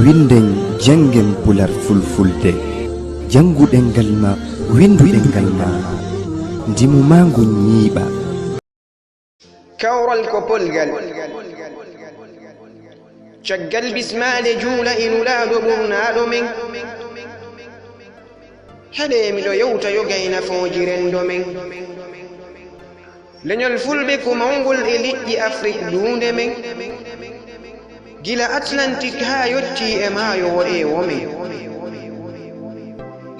winden jangen pular fulfulde janguɗen ngal ma winduɗen ngal ma ndimu mangu ñiiɓa kawral ko polgal caggal bismade juula inulaɗo ɓurnaɗo men heɗe miɗo yewta yo gaynafoji rendo men leñol fulɓe ko mawgol e liƴƴi afrique dunde men gila atlantique ha yotti e maayo woɗewo men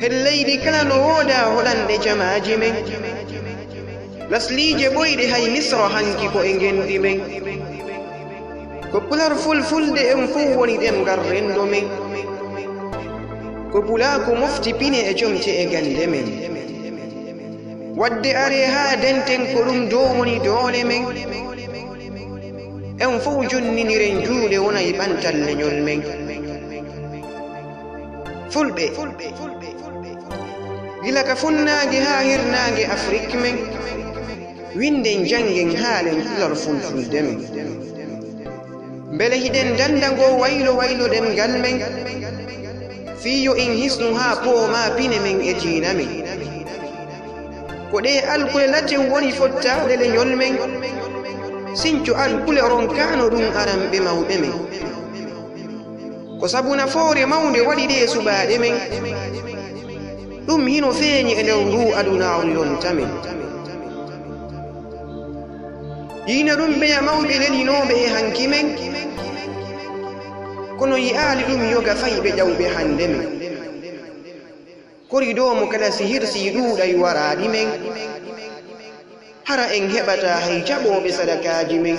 hen leydi kala no wooda hoɗanɗe jamaji men lasliije ɓoyɗe hay misra hanki ko e gendi men ko pular fulfulde en fuu woni ɗemgal rendo men ko pulaku mofti pine e jomte e gande men wadde are ha denten ko ɗum dow woni doole men en fuu jonniniren juuɗe wona e ɓantal leñol men fulɓe gila ka funnaage ha hirnaage afrique men winden jangen haalen pular fulfulde men beele hiɗen danda ngo waylo ɗemgal men fiyo en hisnu ha pooma pine men e diina men ko ɗe alkule laten woni fottade leñol men sinco alkule ronkano ɗum aranɓe mawɓe men ko sabu nafoore mawde waɗi ɗe suɓaɗe men ɗum hino feeñi e nder ndu adunaaru yonta men yiina ɗum ɓeya mawɓe lelinoɓe e hanki men kono yi'aali ɗum yoga fayɓe ƴawɓe hande men koridomo kala si hirsi ɗuuɗay waraɗi men hara en heɓata hay jaɓoɓe sadakaji men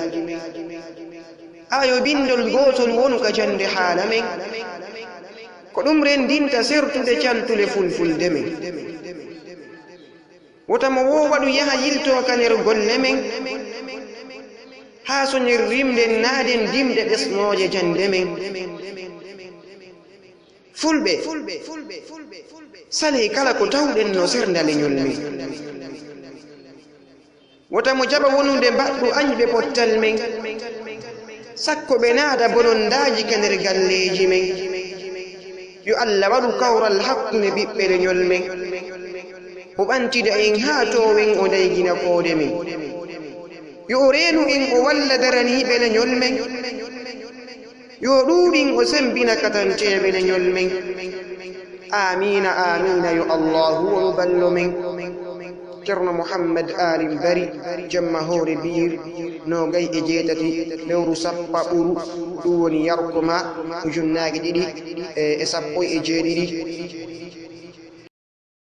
ayo bindol gotol wonu ka jande haala men ko ɗum rendinta sertude caltude fulfulde men wotamo wowaɗu yaha yilto ka nder golle men ha soñer rimden naaden dimɗe ɓesnoje jande men fulɓe sali kala ko tawɗen no sernda leñol men wotamo jaɓa wonude mbaɗɗu añɓe pottal men sakko ɓe naada bonondaji ka nder galleji men yo allah waɗu kawral hakkunde ɓiɓɓe leñol men o ɓantida en ha towen o daygina koode men yo o reenu en o walla daraniɓe leñol men yo ɗuuɗin o sembina katanteɓe leñol men amina amina yo allahu o ballo men ceerno mouhammad ali bari jamma hoore biir nogay e jeetati lewru sappa ɓuru ɗum woni yarkoma ujunnaje ɗiɗi e sappo e jeeɗiɗi